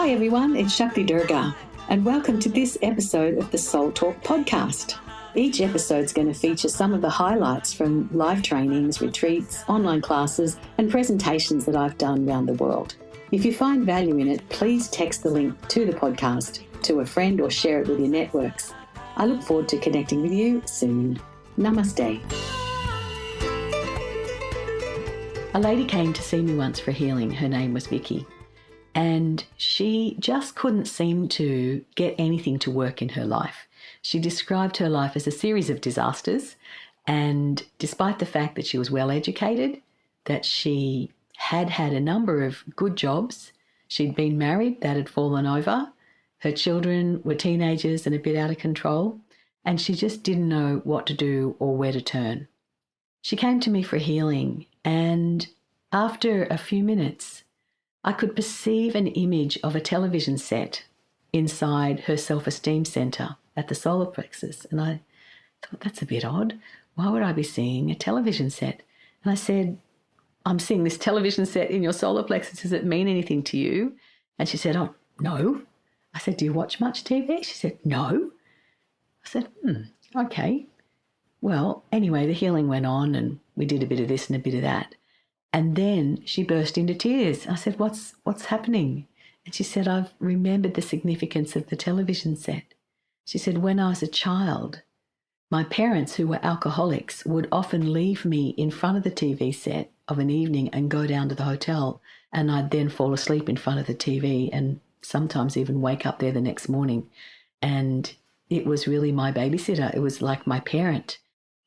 Hi everyone, it's Shakti Durga, and welcome to this episode of the Soul Talk podcast. Each episode is going to feature some of the highlights from live trainings, retreats, online classes, and presentations that I've done around the world. If you find value in it, please text the link to the podcast to a friend or share it with your networks. I look forward to connecting with you soon. Namaste. A lady came to see me once for healing. Her name was Vicky. And she just couldn't seem to get anything to work in her life. She described her life as a series of disasters. And despite the fact that she was well educated, that she had had a number of good jobs, she'd been married, that had fallen over, her children were teenagers and a bit out of control, and she just didn't know what to do or where to turn. She came to me for healing, and after a few minutes, I could perceive an image of a television set inside her self-esteem center at the solar plexus. And I thought, that's a bit odd. Why would I be seeing a television set? And I said, I'm seeing this television set in your solar plexus. Does it mean anything to you? And she said, oh, no. I said, do you watch much TV? She said, no. I said, okay. Well, anyway, the healing went on and we did a bit of this and a bit of that. And then she burst into tears. I said, what's happening? And she said, I've remembered the significance of the television set. She said, when I was a child, my parents, who were alcoholics, would often leave me in front of the TV set of an evening and go down to the hotel. And I'd then fall asleep in front of the TV and sometimes even wake up there the next morning. And it was really my babysitter. It was like my parent.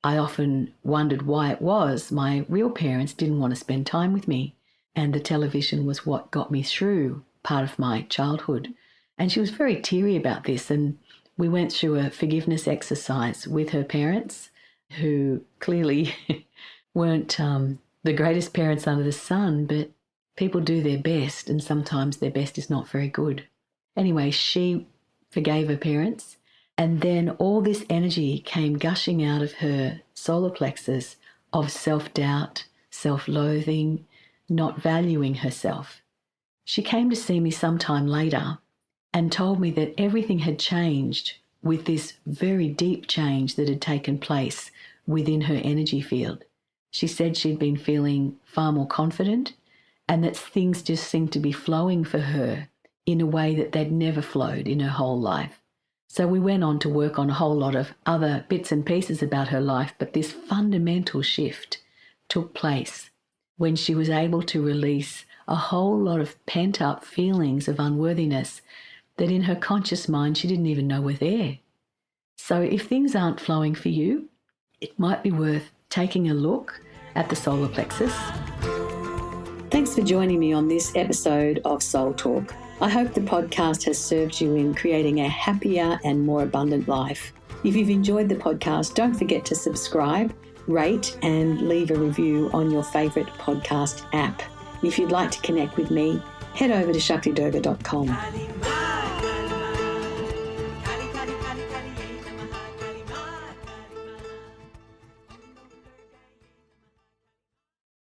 I often wondered why it was. My real parents didn't want to spend time with me, and the television was what got me through part of my childhood. And she was very teary about this, and we went through a forgiveness exercise with her parents, who clearly weren't the greatest parents under the sun, but people do their best, and sometimes their best is not very good. Anyway, she forgave her parents. And then all this energy came gushing out of her solar plexus of self-doubt, self-loathing, not valuing herself. She came to see me sometime later and told me that everything had changed with this very deep change that had taken place within her energy field. She said she'd been feeling far more confident and that things just seemed to be flowing for her in a way that they'd never flowed in her whole life. So we went on to work on a whole lot of other bits and pieces about her life, but this fundamental shift took place when she was able to release a whole lot of pent-up feelings of unworthiness that in her conscious mind she didn't even know were there. So if things aren't flowing for you, it might be worth taking a look at the solar plexus. Thanks for joining me on this episode of Soul Talk. I hope the podcast has served you in creating a happier and more abundant life. If you've enjoyed the podcast, don't forget to subscribe, rate, and leave a review on your favourite podcast app. If you'd like to connect with me, head over to shaktidurga.com.